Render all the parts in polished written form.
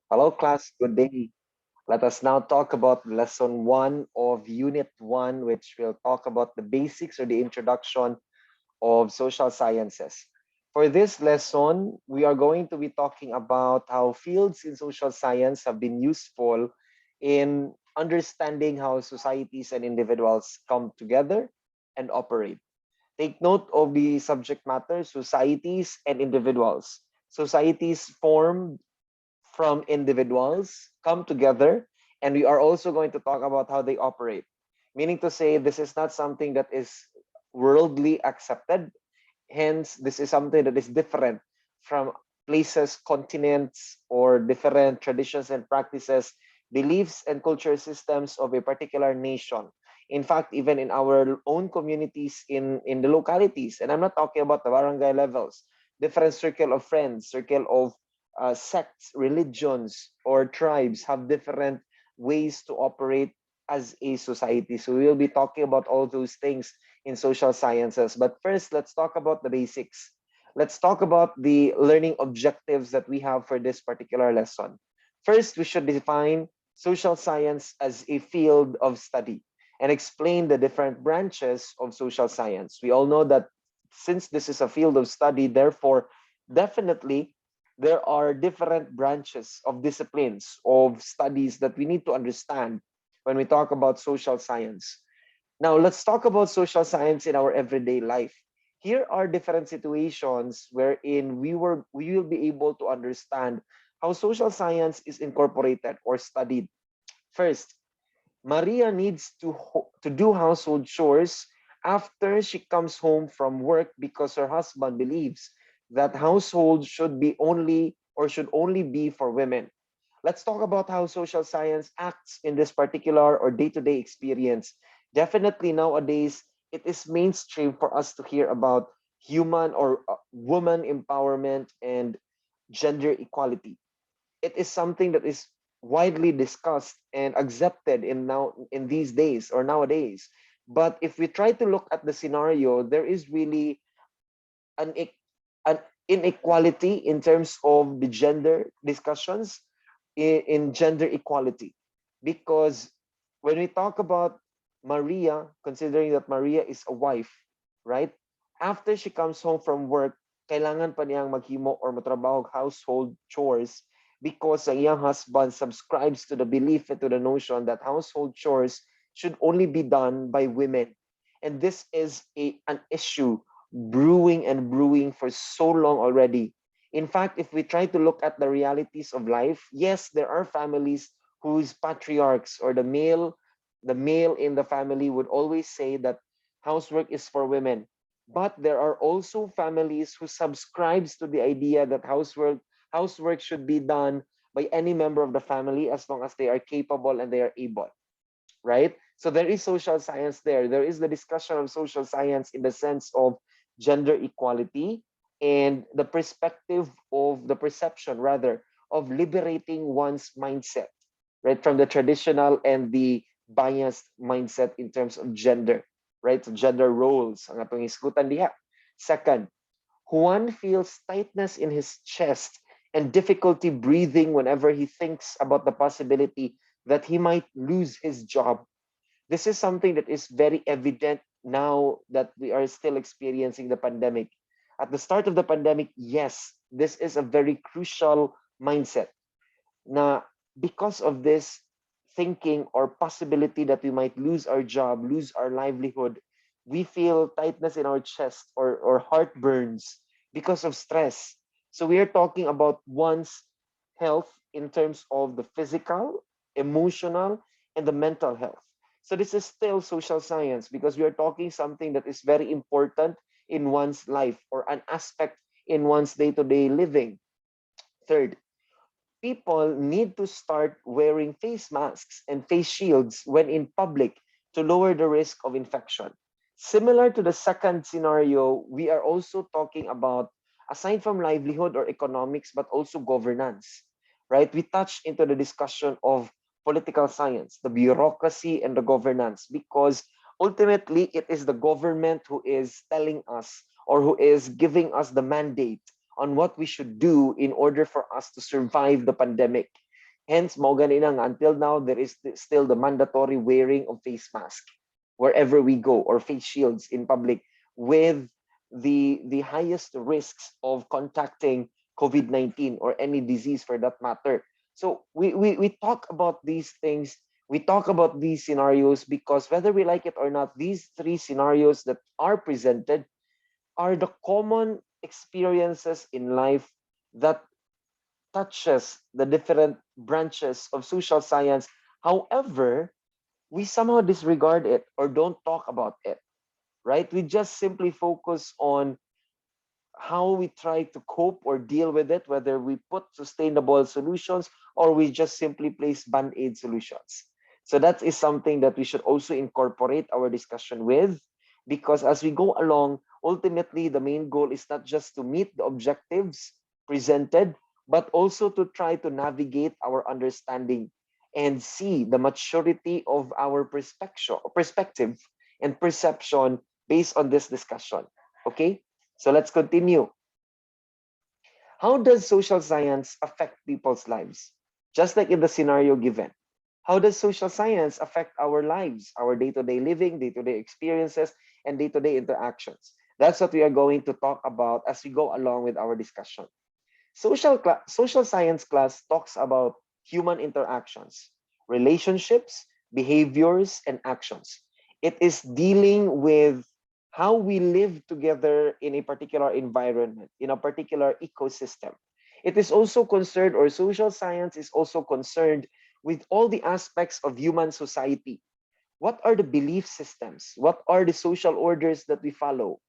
Hello, class. Good day. Let us now talk about lesson one of unit one, which will talk about the basics or the introduction of social sciences. For this lesson, we are going to be talking about how fields in social science have been useful in understanding how societies and individuals come together and operate. Take note of the subject matter, societies and individuals. Societies form from individuals come together, and we are also going to talk about how they operate, meaning to say this is not something that is worldly accepted. Hence, this is something that is different from places, continents, or different traditions and practices, beliefs and culture systems of a particular nation. In fact, even in our own communities, in the localities, and I'm not talking about the barangay levels, different circle of friends, circle of sects, religions, or tribes have different ways to operate as a society. So we will be talking about all those things in social sciences. But first, let's talk about the basics. Let's talk about the learning objectives that we have for this particular lesson. First, we should define social science as a field of study and explain the different branches of social science. We all know that since this is a field of study, therefore, definitely there are different branches of disciplines of studies that we need to understand when we talk about social science. Now, let's talk about social science in our everyday life. Here are different situations wherein we will be able to understand how social science is incorporated or studied. First, Maria needs to do household chores after she comes home from work because her husband believes that household should be only or should only be for women. Let's talk about how social science acts in this particular or day-to-day experience. Definitely nowadays, it is mainstream for us to hear about human or woman empowerment and gender equality. It is something that is widely discussed and accepted in these days or nowadays. But if we try to look at the scenario, there is really an, an inequality in terms of the gender discussions in gender equality. Because when we talk about Maria, considering that Maria is a wife, right? After she comes home from work, kailangan pa niyang maghimo or matrabaho household chores because ang iyang husband subscribes to the belief and to the notion that household chores should only be done by women. And this is an issue brewing and brewing for so long already. In fact, if we try to look at the realities of life, yes, there are families whose patriarchs or the male in the family would always say that housework is for women. But there are also families who subscribes to the idea that housework should be done by any member of the family as long as they are capable and they are able, right? So there is social science there. There is the discussion of social science in the sense of gender equality and the perspective of the perception, rather, of liberating one's mindset, right, from the traditional and the biased mindset in terms of gender, right? So gender roles, ang atong isgutan diha. Second, Juan feels tightness in his chest and difficulty breathing whenever he thinks about the possibility that he might lose his job. This is something that is very evident now that we are still experiencing the pandemic. At the start of the pandemic, yes, this is a very crucial mindset. Now, because of this thinking or possibility that we might lose our job, lose our livelihood, we feel tightness in our chest or heartburns because of stress. So we are talking about one's health in terms of the physical, emotional, and the mental health. So this is still social science because we are talking something that is very important in one's life or an aspect in one's day-to-day living. Third, people need to start wearing face masks and face shields when in public to lower the risk of infection. Similar to the second scenario, we are also talking about, aside from livelihood or economics, but also governance, right? We touched into the discussion of political science, the bureaucracy and the governance, because ultimately it is the government who is telling us or who is giving us the mandate on what we should do in order for us to survive the pandemic. Hence, mo ganina nga, until now, there is still the mandatory wearing of face mask wherever we go, or face shields in public, with the highest risks of contacting COVID-19 or any disease for that matter. So we talk about these things, we talk about these scenarios because whether we like it or not, these three scenarios that are presented are the common experiences in life that touches the different branches of social science. However, we somehow disregard it or don't talk about it, right? We just simply focus on how we try to cope or deal with it, whether we put sustainable solutions or we just simply place band-aid solutions. So that is something that we should also incorporate our discussion with, because as we go along, ultimately the main goal is not just to meet the objectives presented, but also to try to navigate our understanding and see the maturity of our perspective and perception based on this discussion. Okay? So let's continue. How does social science affect people's lives? Just like in the scenario given. How does social science affect our lives, our day-to-day living, day-to-day experiences, and day-to-day interactions? That's what we are going to talk about as we go along with our discussion. Social science class talks about human interactions, relationships, behaviors, and actions. It is dealing with how we live together in a particular environment, in a particular ecosystem. It is also concerned, or social science is also concerned with all the aspects of human society. What are the belief systems? What are the social orders that we follow?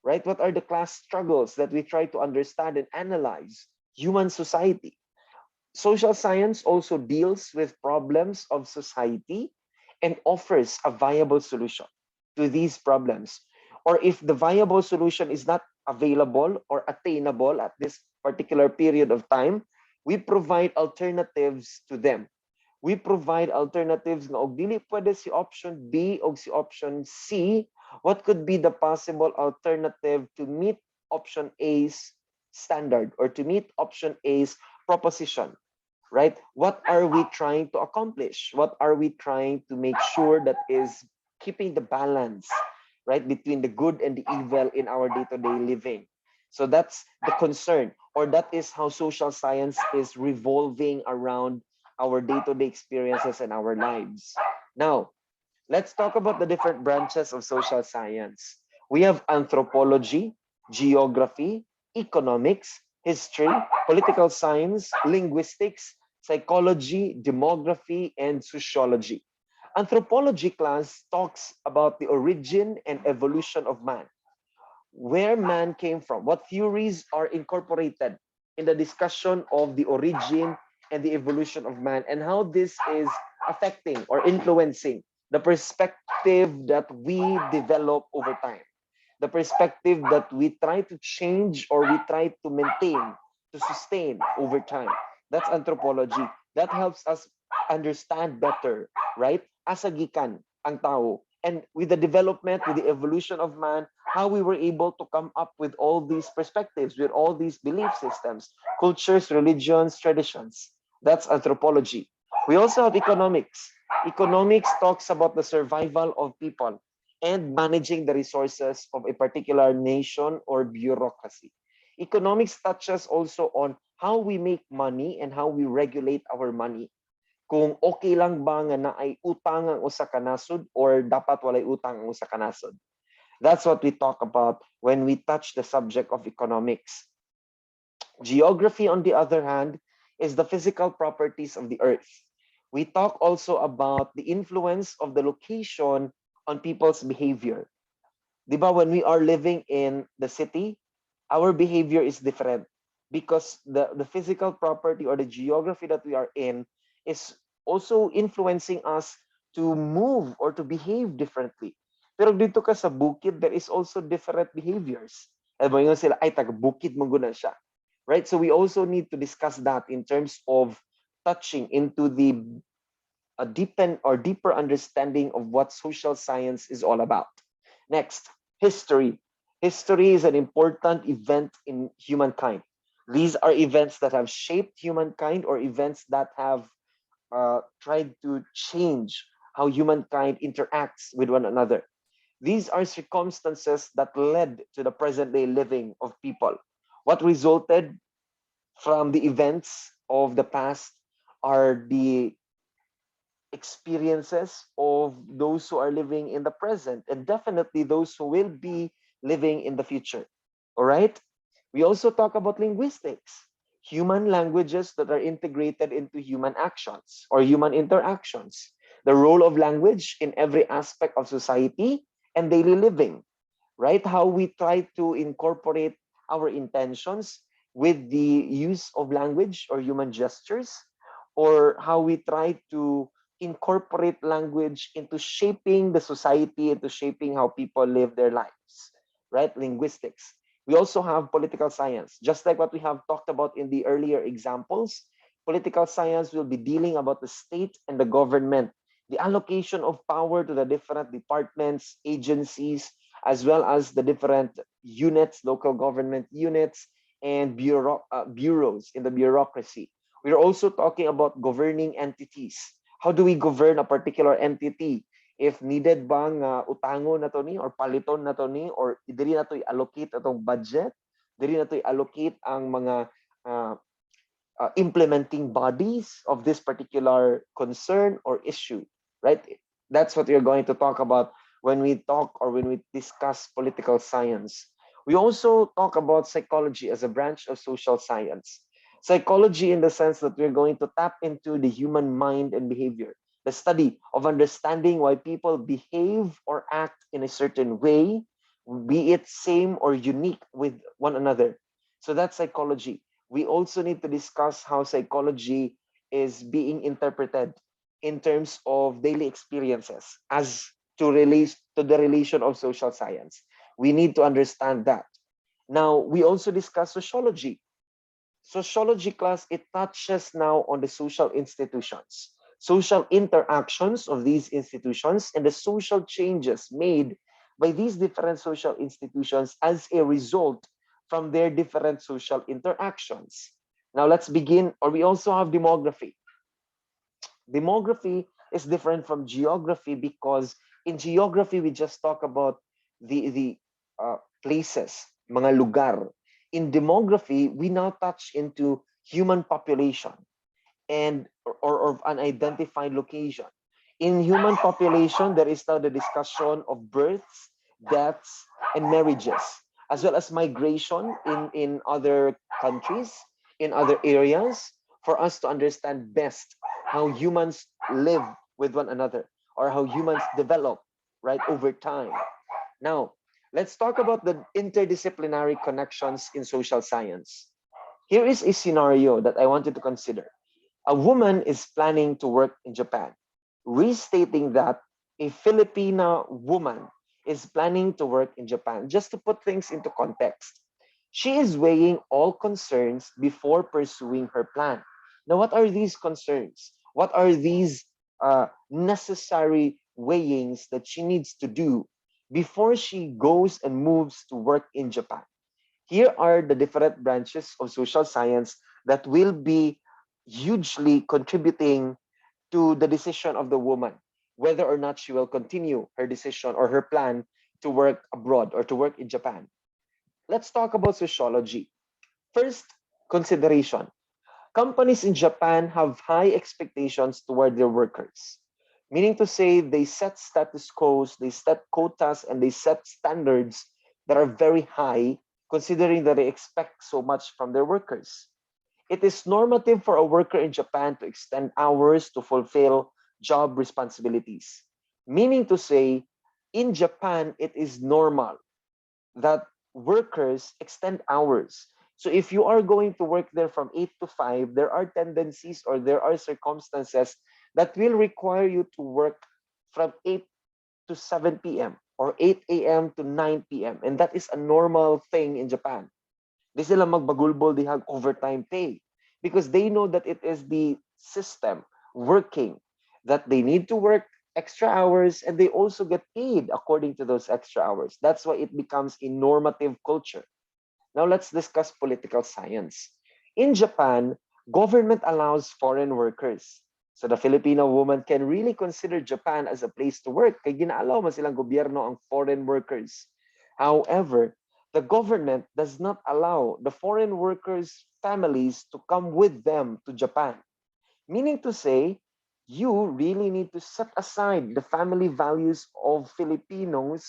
Right? What are the class struggles that we try to understand and analyze human society? Social science also deals with problems of society and offers a viable solution to these problems. Or if the viable solution is not available or attainable at this particular period of time, we provide alternatives to them. We provide alternatives na og dili pwede si option B o si option C. What could be the possible alternative to meet option A's standard or to meet option A's proposition, right? What are we trying to accomplish? What are we trying to make sure that is keeping the balance, right, between the good and the evil in our day-to-day living? So that's the concern, or that is how social science is revolving around our day-to-day experiences and our lives. Now, let's talk about the different branches of social science. We have anthropology, geography, economics, history, political science, linguistics, psychology, demography, and sociology. Anthropology class talks about the origin and evolution of man, where man came from, what theories are incorporated in the discussion of the origin and the evolution of man, and how this is affecting or influencing the perspective that we develop over time, the perspective that we try to change or we try to maintain, to sustain over time. That's anthropology. That helps us understand better, right? Asa gikan ang tao. And with the development, with the evolution of man, how we were able to come up with all these perspectives, with all these belief systems, cultures, religions, traditions. That's anthropology. We also have economics. Economics talks about the survival of people and managing the resources of a particular nation or bureaucracy. Economics touches also on how we make money and how we regulate our money. Kung okay lang ba nga na ay utang ang usa ka nasod or dapat walay utang ang usa ka nasod. That's what we talk about when we touch the subject of economics. Geography, on the other hand, is the physical properties of the earth. We talk also about the influence of the location on people's behavior. Diba, when we are living in the city, our behavior is different because the physical property or the geography that we are in is also influencing us to move or to behave differently. Pero dito ka sa bukid, there is also different behaviors. Alam mo yun sila, ay taga-bukid mong siya. Right? So we also need to discuss that in terms of touching into the a deeper understanding of what social science is all about. Next, history. History is an important event in humankind. These are events that have shaped humankind or events that have tried to change how humankind interacts with one another. These are circumstances that led to the present day living of people. What resulted from the events of the past are the experiences of those who are living in the present, and definitely those who will be living in the future. All right? We also talk about linguistics, human languages that are integrated into human actions or human interactions, the role of language in every aspect of society and daily living, right? How we try to incorporate our intentions with the use of language or human gestures, or how we try to incorporate language into shaping the society, into shaping how people live their lives, right? Linguistics. We also have political science, just like what we have talked about in the earlier examples. Political science will be dealing about the state and the government, the allocation of power to the different departments, agencies, as well as the different units, local government units, and bureaus in the bureaucracy. We're also talking about governing entities. How do we govern a particular entity? If needed bang utangon na to ni or paliton na to ni or diri na to i-allocate atong budget, diri na to i-allocate ang mga uh, implementing bodies of this particular concern or issue, right? That's what we're going to talk about when we talk or when we discuss political science. We also talk about psychology as a branch of social science. Psychology, in the sense that we're going to tap into the human mind and behavior, the study of understanding why people behave or act in a certain way, be it same or unique with one another. So that's psychology. We also need to discuss how psychology is being interpreted in terms of daily experiences as to relate to the relation of social science. We need to understand that. Now, we also discuss sociology. Sociology class, it touches now on the social institutions, social interactions of these institutions, and the social changes made by these different social institutions as a result from their different social interactions. Now let's begin, or we also have demography. Demography is different from geography because in geography we just talk about the places, mga lugar. In demography, we now touch into human population and or unidentified location. In human population, there is now the discussion of births, deaths, and marriages, as well as migration in other countries, in other areas, for us to understand best how humans live with one another or how humans develop, right, over time. Now, let's talk about the interdisciplinary connections in social science. Here is a scenario that I want you to consider. A woman is planning to work in Japan, restating that a Filipina woman is planning to work in Japan. Just to put things into context, she is weighing all concerns before pursuing her plan. Now, what are these concerns? What are these necessary weighings that she needs to do before she goes and moves to work in Japan? Here are the different branches of social science that will be hugely contributing to the decision of the woman, whether or not she will continue her decision or her plan to work abroad or to work in Japan. Let's talk about sociology. First consideration. Companies in Japan have high expectations toward their workers, meaning to say they set status quos, they set quotas, and they set standards that are very high, considering that they expect so much from their workers. It is normative for a worker in Japan to extend hours to fulfill job responsibilities, meaning to say, in Japan, it is normal that workers extend hours. So if you are going to work there from 8 to 5, there are tendencies or there are circumstances that will require you to work from 8 to 7 p.m. or 8 a.m. to 9 p.m. And that is a normal thing in Japan. Di sila magbagulbol, they have overtime pay because they know that it is the system working, that they need to work extra hours and they also get paid according to those extra hours. That's why it becomes a normative culture. Now let's discuss political science. In Japan, government allows foreign workers, So the Filipino woman can really consider Japan as a place to work kay ginaalaw man silang gobyerno ang foreign workers. However, the government does not allow the foreign workers' families to come with them to Japan. Meaning to say, you really need to set aside the family values of Filipinos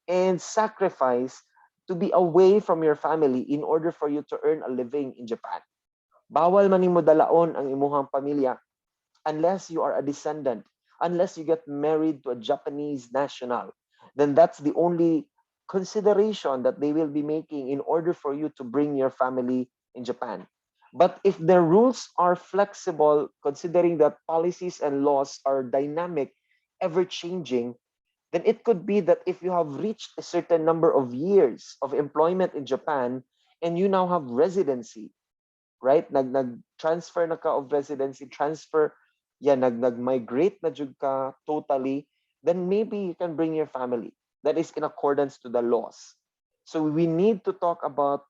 and sacrifice to be away from your family in order for you to earn a living in Japan. Bawal man nimo dalaon ang imuhang pamilya unless you are a descendant, unless you get married to a Japanese national. Then that's the only consideration that they will be making in order for you to bring your family in Japan. But if the rules are flexible, considering that policies and laws are dynamic, ever changing, then it could be that if you have reached a certain number of years of employment in Japan and you now have residency, right? Nag-transfer na ka of residency, transfer, yeah, nag-migrate na jud ka totally, then maybe you can bring your family. That is in accordance to the laws. So we need to talk about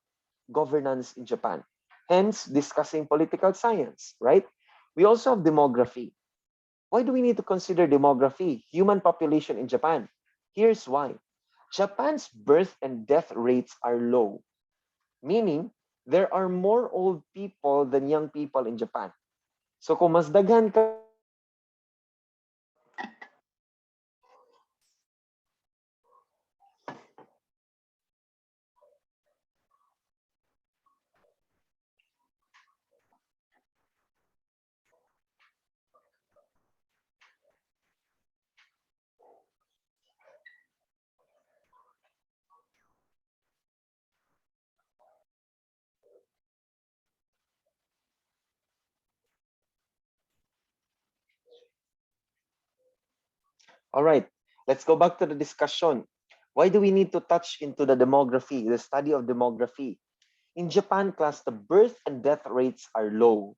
governance in Japan. Hence, discussing political science, right? We also have demography. Why do we need to consider demography, human population in Japan? Here's why. Japan's birth and death rates are low, meaning there are more old people than young people in Japan. So kung mas daghan ka All right, let's go back to the discussion. Why do we need to touch into the demography, the study of demography? In Japan class, the birth and death rates are low.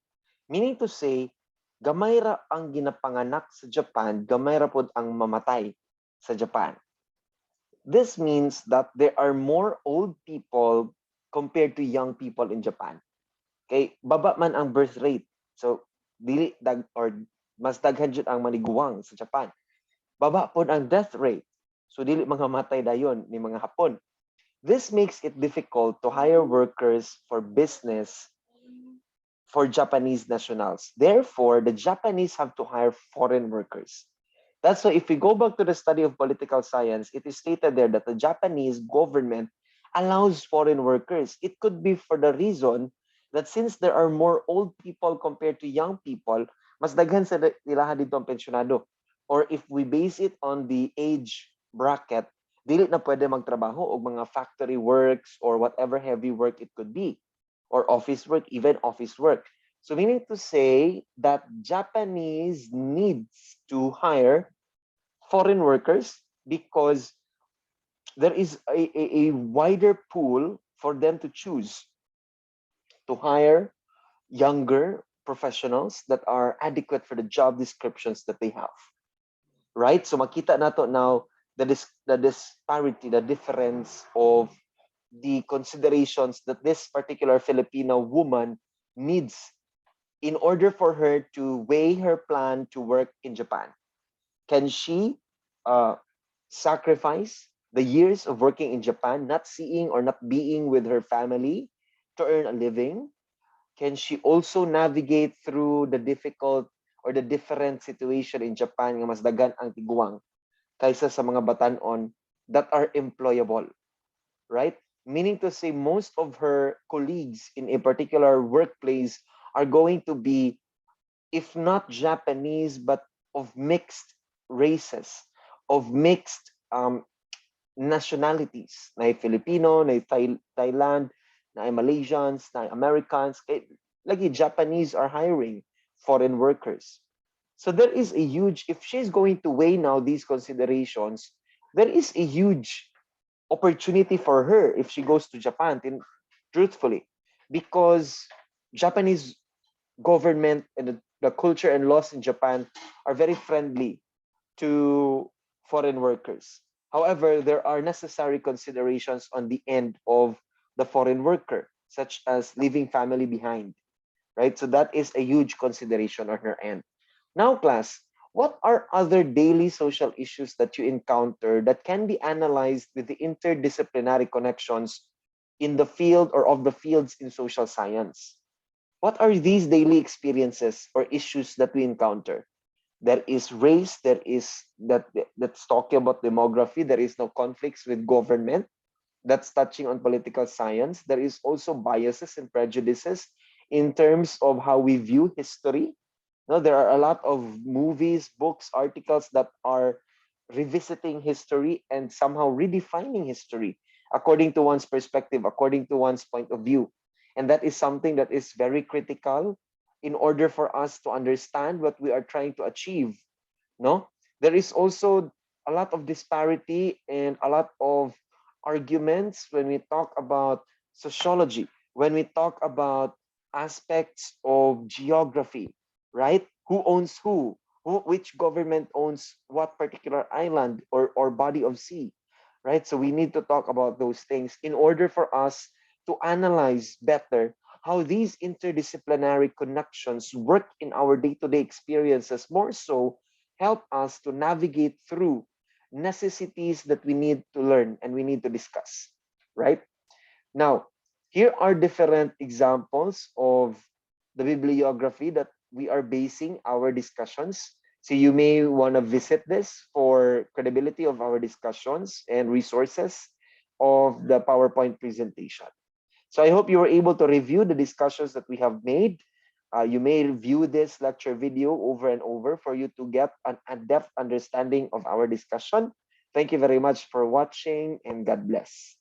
Meaning to say, gamay ra ang ginapanganak sa Japan, gamay ra pod ang mamatay sa Japan. This means that there are more old people compared to young people in Japan. Kay baba man ang birth rate. So dili dag or mas daghan jud ang maniguwang sa Japan. Baba pod ang death rate. So dili mga matay dayon ni mga Hapon. This makes it difficult to hire workers for business for Japanese nationals. Therefore, the Japanese have to hire foreign workers. That's why if we go back to the study of political science, it is stated there that the Japanese government allows foreign workers. It could be for the reason that since there are more old people compared to young people, mas daghan sa ilaha dito ang pensyonado. Or if we base it on the age bracket, dili na pwede magtrabaho o mga factory works or whatever heavy work it could be, or office work, even office work. So meaning to say that Japanese needs to hire foreign workers because there is a wider pool for them to choose to hire younger professionals that are adequate for the job descriptions that they have. Right? So makita nato now the disparity, the difference of the considerations that this particular Filipino woman needs in order for her to weigh her plan to work in Japan. Can she sacrifice the years of working in Japan, not seeing or not being with her family to earn a living? Can she also navigate through the difficult or the different situation in Japan nga mas dagan ang tiguang kaysa sa mga batanon that are employable, right? Meaning to say most of her colleagues in a particular workplace are going to be, if not Japanese, but of mixed races, of mixed nationalities. Na Filipino, na Thailand, na Malaysians, na Americans. Lagi Japanese are hiring foreign workers. So there is a huge, if she's going to weigh now these considerations, there is a huge opportunity for her if she goes to Japan, truthfully, because Japanese government and the culture and laws in Japan are very friendly to foreign workers. However, there are necessary considerations on the end of the foreign worker, such as leaving family behind, right? So that is a huge consideration on her end. Now, class, what are other daily social issues that you encounter that can be analyzed with the interdisciplinary connections in the field or of the fields in social science? What are these daily experiences or issues that we encounter? There is race, there is that's talking about demography, there is no conflicts with government, that's touching on political science. There is also biases and prejudices in terms of how we view history. No, there are a lot of movies, books, articles that are revisiting history and somehow redefining history according to one's perspective, according to one's point of view. And that is something that is very critical in order for us to understand what we are trying to achieve. No, there is also a lot of disparity and a lot of arguments when we talk about sociology, when we talk about aspects of geography, right? Who owns who, which government owns what particular island or body of sea, right? So we need to talk about those things in order for us to analyze better how these interdisciplinary connections work in our day-to-day experiences, more so help us to navigate through necessities that we need to learn and we need to discuss, right? Now, here are different examples of the bibliography that we are basing our discussions. So you may want to visit this for credibility of our discussions and resources of the PowerPoint presentation. So I hope you were able to review the discussions that we have made. You may view this lecture video over and over for you to get an in-depth understanding of our discussion. Thank you very much for watching and God bless.